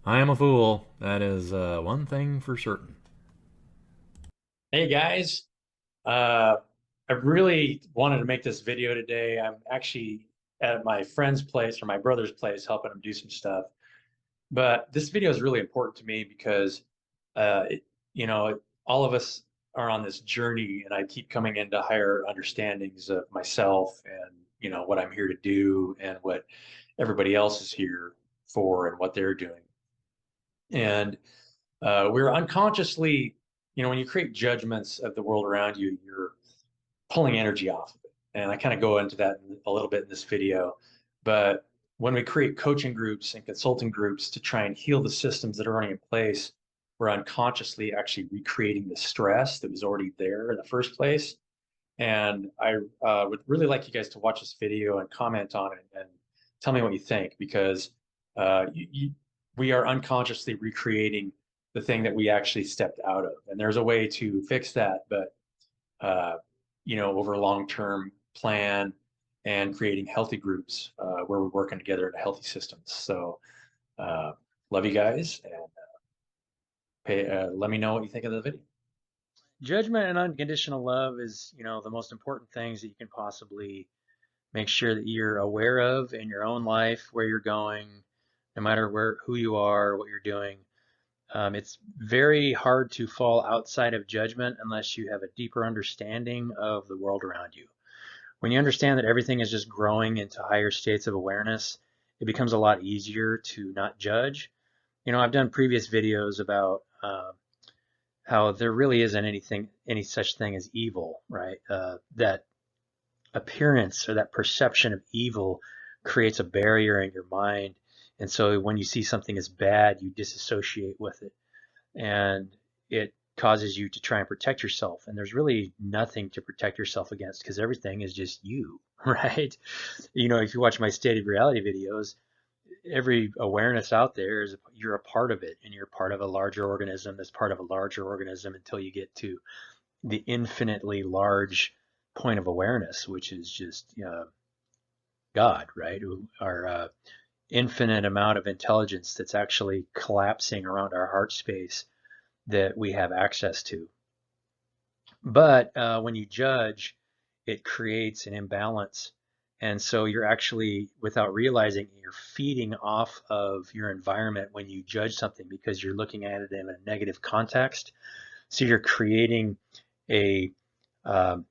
I am a fool. That is one thing for certain. Hey guys, uh, I really wanted to make this video today. I'm actually at my friend's place or my brother's place helping him do some stuff. But this video is really important to me because, uh, it, all of us are on this journey, and I keep coming into higher understandings of myself and, what I'm here to do and what everybody else is here for and what they're doing. And we're unconsciously, when you create judgments of the world around you, you're pulling energy off of it. And I kind of go into that a little bit in this video. But when we create coaching groups and consulting groups to try and heal the systems that are already in place, we're unconsciously actually recreating the stress that was already there in the first place. And I would really like you guys to watch this video and comment on it and tell me what you think, because we are unconsciously recreating the thing that we actually stepped out of. And there's a way to fix that, but uh, over a long-term plan and creating healthy groups where we're working together in a healthy systems. So uh, love you guys, and let me know what you think of the video. Judgment and unconditional love is, the most important things that you can possibly make sure that you're aware of in your own life, where you're going, no matter who you are, what you're doing. It's very hard to fall outside of judgment unless you have a deeper understanding of the world around you. When you understand that everything is just growing into higher states of awareness, it becomes a lot easier to not judge. I've done previous videos about how there really isn't any such thing as evil, right? That appearance or that perception of evil creates a barrier in your mind. And so when you see something as bad, you disassociate with it. And it causes you to try and protect yourself. And there's really nothing to protect yourself against because everything is just you, right? If you watch my state of reality videos, every awareness out there is you're a part of it, and you're part of a larger organism that's part of a larger organism until you get to the infinitely large point of awareness, which is just God, right? Our infinite amount of intelligence that's actually collapsing around our heart space that we have access to. But when you judge, it creates an imbalance. And so you're actually, without realizing, you're feeding off of your environment when you judge something because you're looking at it in a negative context. So you're creating a, um,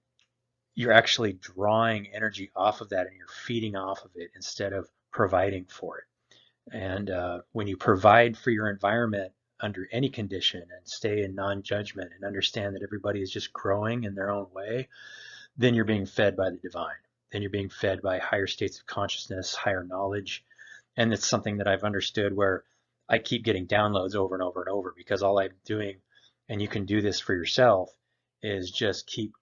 you're actually drawing energy off of that and you're feeding off of it instead of providing for it. And when you provide for your environment under any condition and stay in non-judgment and understand that everybody is just growing in their own way, then you're being fed by the divine. Then you're being fed by higher states of consciousness, higher knowledge. And it's something that I've understood where I keep getting downloads over and over and over because all I'm doing, and you can do this for yourself, is just keep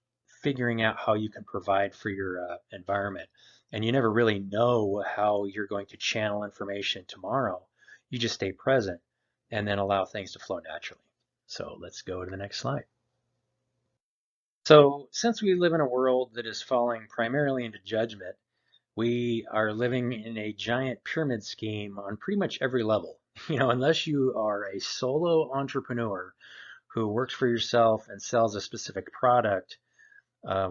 figuring out how you can provide for your environment. And you never really know how you're going to channel information tomorrow. You just stay present and then allow things to flow naturally. So let's go to the next slide. So, since we live in a world that is falling primarily into judgment, we are living in a giant pyramid scheme on pretty much every level. Unless you are a solo entrepreneur who works for yourself and sells a specific product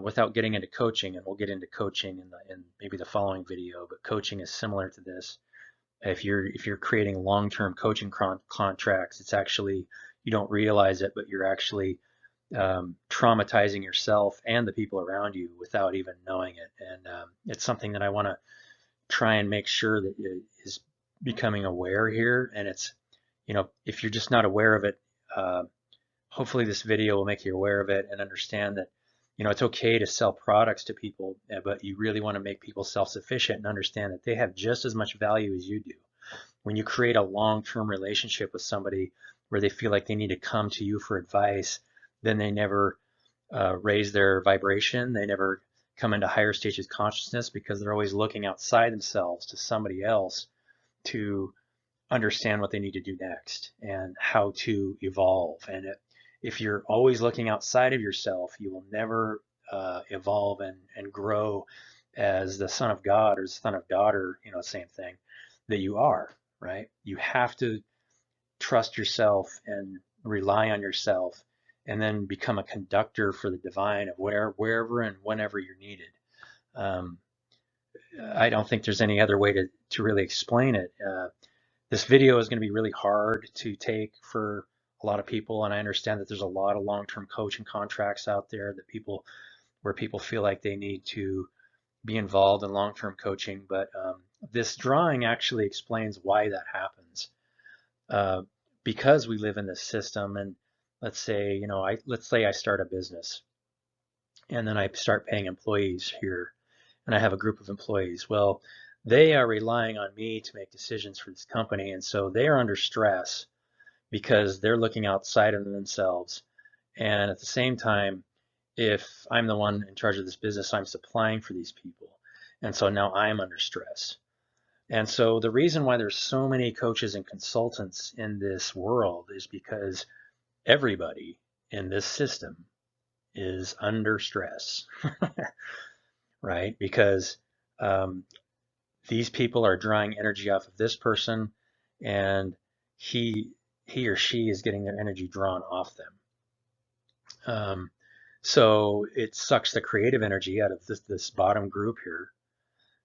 without getting into coaching, and we'll get into coaching in maybe the following video, but coaching is similar to this. If you're creating long-term coaching contracts, it's actually, you don't realize it, but you're actually traumatizing yourself and the people around you without even knowing it. And it's something that I want to try and make sure that it is becoming aware here. And it's, if you're just not aware of it, hopefully this video will make you aware of it and understand that, it's okay to sell products to people, but you really want to make people self-sufficient and understand that they have just as much value as you do. When you create a long-term relationship with somebody where they feel like they need to come to you for advice, then they never raise their vibration. They never come into higher stages of consciousness because they're always looking outside themselves to somebody else to understand what they need to do next and how to evolve. And if you're always looking outside of yourself, you will never evolve and grow as the son of God or the son of daughter, same thing, that you are, right? You have to trust yourself and rely on yourself, and then become a conductor for the divine of wherever and whenever you're needed. Um, I don't think there's any other way to really explain it. This video is going to be really hard to take for a lot of people, and I understand that there's a lot of long-term coaching contracts out there where people feel like they need to be involved in long-term coaching, but this drawing actually explains why that happens. Because we live in this system, and let's say I start a business, and then I start paying employees here, and I have a group of employees. Well, they are relying on me to make decisions for this company, and so they are under stress because they're looking outside of themselves. And at the same time, if I'm the one in charge of this business, I'm supplying for these people. And so now I'm under stress. And so the reason why there's so many coaches and consultants in this world is because everybody in this system is under stress, right? Because these people are drawing energy off of this person, and he or she is getting their energy drawn off them. So it sucks the creative energy out of this bottom group here.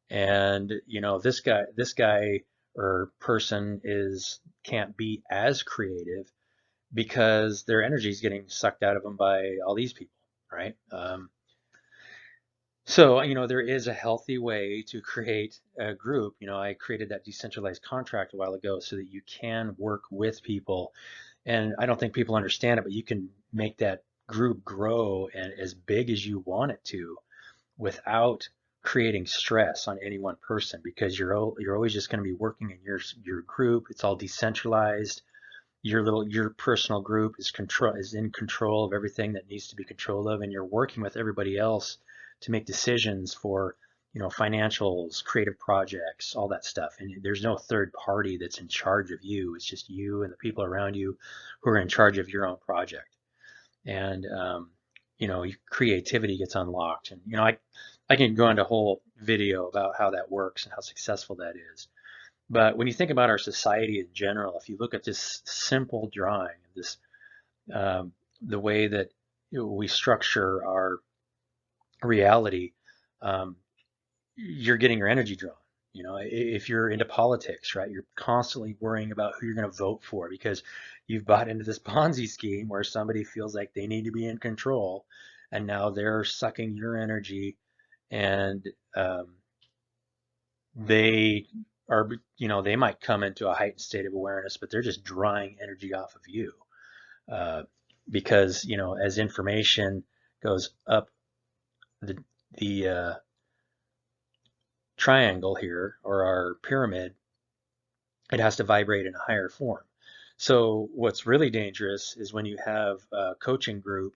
And this guy or person can't be as creative because their energy is getting sucked out of them by all these people, right? So there is a healthy way to create a group. I created that decentralized contract a while ago so that you can work with people, and I don't think people understand it, but you can make that group grow and as big as you want it to without creating stress on any one person, because you're always just going to be working in your group. It's all decentralized. Your personal group is in control of everything that needs to be controlled of, and you're working with everybody else to make decisions for financials, creative projects, all that stuff. And there's no third party that's in charge of you. It's just you and the people around you who are in charge of your own project. And creativity gets unlocked. And I can go into a whole video about how that works and how successful that is. But when you think about our society in general, if you look at this simple drawing, the way that we structure our reality, you're getting your energy drawn. If you're into politics, right, you're constantly worrying about who you're going to vote for because you've bought into this Ponzi scheme where somebody feels like they need to be in control, and now they're sucking your energy, and they are, they might come into a heightened state of awareness, but they're just drawing energy off of you, because as information goes up the triangle here, or our pyramid, it has to vibrate in a higher form. So what's really dangerous is when you have a coaching group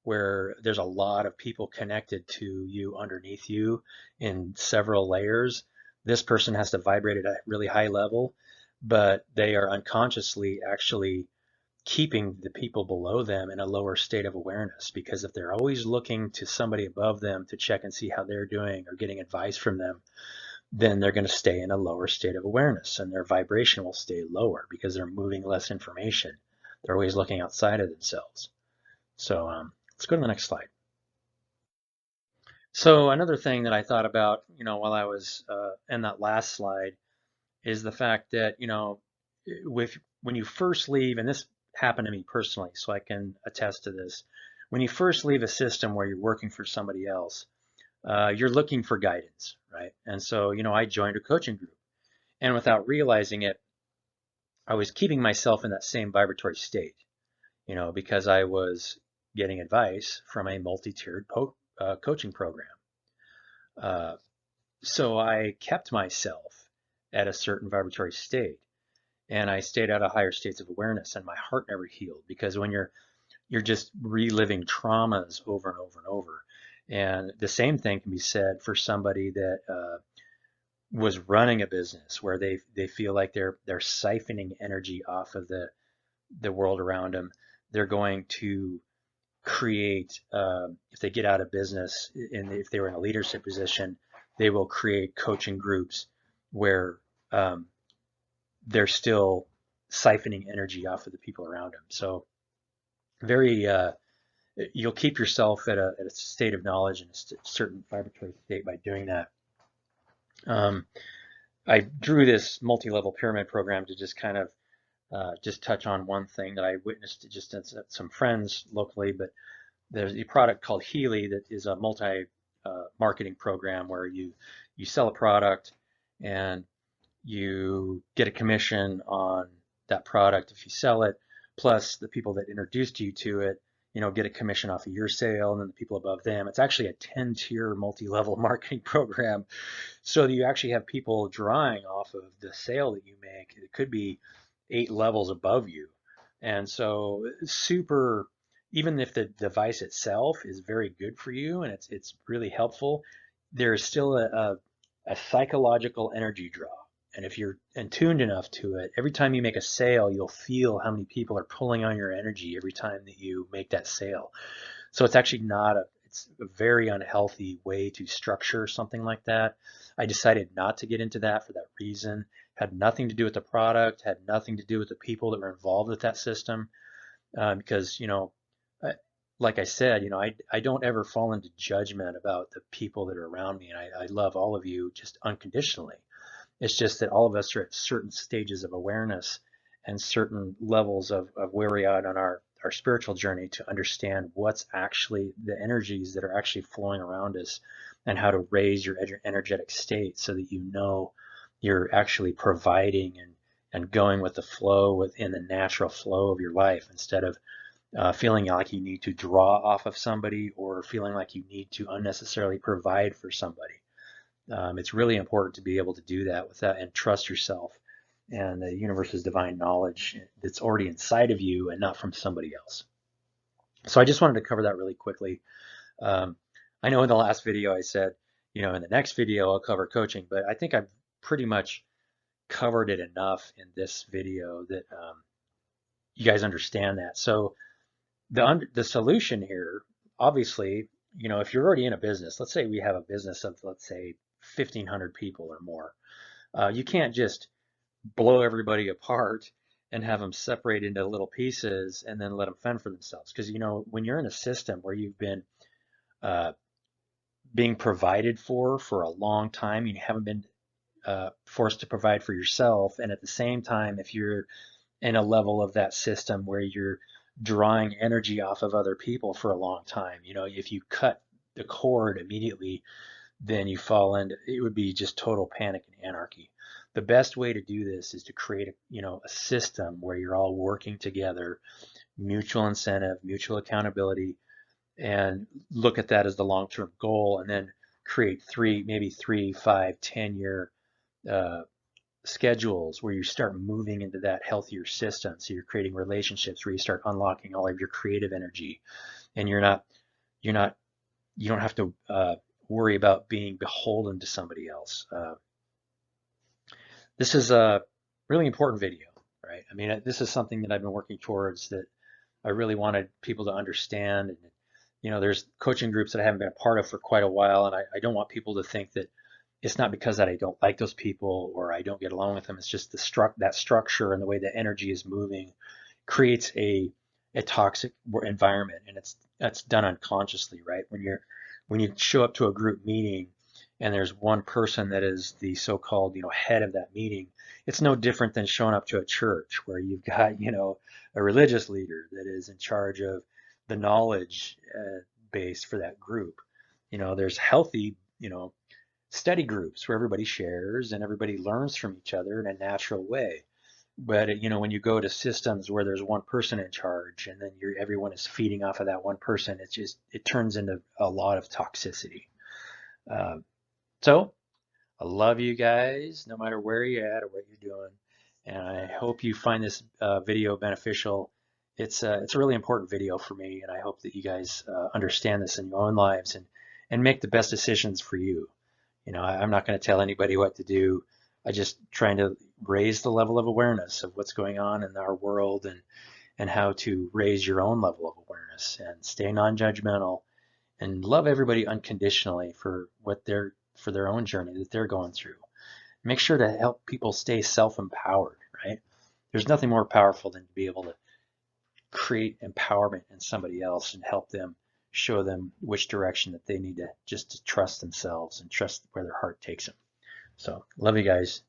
where there's a lot of people connected to you underneath you in several layers. This person has to vibrate at a really high level, but they are unconsciously actually keeping the people below them in a lower state of awareness, because if they're always looking to somebody above them to check and see how they're doing or getting advice from them, then they're going to stay in a lower state of awareness, and their vibration will stay lower because they're moving less information. They're always looking outside of themselves. So let's go to the next slide. So another thing that I thought about, while I was in that last slide, is the fact that, when you first leave, and this happened to me personally, so I can attest to this. When you first leave a system where you're working for somebody else, you're looking for guidance, right? And so, I joined a coaching group, and without realizing it, I was keeping myself in that same vibratory state, because I was getting advice from a multi-tiered coaching program. So I kept myself at a certain vibratory state, and I stayed out of higher states of awareness, and my heart never healed, because when you're just reliving traumas over and over and over. And the same thing can be said for somebody that was running a business where they feel like they're siphoning energy off of the world around them. They're going to create, if they get out of business, and if they were in a leadership position, they will create coaching groups where they're still siphoning energy off of the people around him. So very, you'll keep yourself at a state of knowledge and a certain vibratory state by doing that. I drew this multi-level pyramid program to just kind of just touch on one thing that I witnessed just at some friends locally, but there's a product called Healy that is a multi-marketing program where you sell a product and you get a commission on that product if you sell it, plus the people that introduced you to it, get a commission off of your sale, and then the people above them. It's actually a 10-tier multi-level marketing program, so that you actually have people drawing off of the sale that you make. It could be 8 levels above you. And so super, even if the device itself is very good for you and it's really helpful, there's still a psychological energy draw. And if you're attuned enough to it, every time you make a sale, you'll feel how many people are pulling on your energy every time that you make that sale. So it's actually it's a very unhealthy way to structure something like that. I decided not to get into that for that reason. Had nothing to do with the product, had nothing to do with the people that were involved with that system. Because, like I said, I don't ever fall into judgment about the people that are around me. And I love all of you just unconditionally. It's just that all of us are at certain stages of awareness and certain levels of where we are on our spiritual journey to understand what's actually the energies that are actually flowing around us and how to raise your energetic state so that you're actually providing and going with the flow within the natural flow of your life, instead of feeling like you need to draw off of somebody or feeling like you need to unnecessarily provide for somebody. It's really important to be able to do that and trust yourself and the universe's divine knowledge that's already inside of you and not from somebody else. So I just wanted to cover that really quickly. I know in the last video I said, in the next video I'll cover coaching, but I think I've pretty much covered it enough in this video that you guys understand that. So the solution here, obviously, if you're already in a business, let's say we have a business of, let's say, 1,500 people or more, you can't just blow everybody apart and have them separate into little pieces and then let them fend for themselves. Because, when you're in a system where you've been being provided for a long time, you haven't been forced to provide for yourself. And at the same time, if you're in a level of that system where you're drawing energy off of other people for a long time, if you cut the cord immediately, then you fall into, it would be just total panic and anarchy. The best way to do this is to create a system where you're all working together, mutual incentive, mutual accountability, and look at that as the long-term goal, and then create 3, 5, 10-year schedules where you start moving into that healthier system. So you're creating relationships where you start unlocking all of your creative energy, and you don't have to worry about being beholden to somebody else. This is a really important video, right? I mean, this is something that I've been working towards, that I really wanted people to understand. And, there's coaching groups that I haven't been a part of for quite a while, and I don't want people to think that it's not because that I don't like those people or I don't get along with them. It's just that structure and the way the energy is moving creates a toxic environment, and that's done unconsciously, right? When you show up to a group meeting and there's one person that is the so-called head of that meeting, it's no different than showing up to a church where you've got a religious leader that is in charge of the knowledge base for that group. There's healthy study groups where everybody shares and everybody learns from each other in a natural way. But when you go to systems where there's one person in charge and then everyone is feeding off of that one person, it turns into a lot of toxicity. So I love you guys, no matter where you're at or what you're doing, and I hope you find this video beneficial. It's a really important video for me, and I hope that you guys understand this in your own lives and make the best decisions for you. I'm not going to tell anybody what to do. I just trying to raise the level of awareness of what's going on in our world and how to raise your own level of awareness and stay non-judgmental and love everybody unconditionally for their own journey that they're going through. Make sure to help people stay self-empowered, right? there's nothing more powerful than to be able to create empowerment in somebody else and help them, show them which direction that they need to, just to trust themselves and trust where their heart takes them. So love you guys.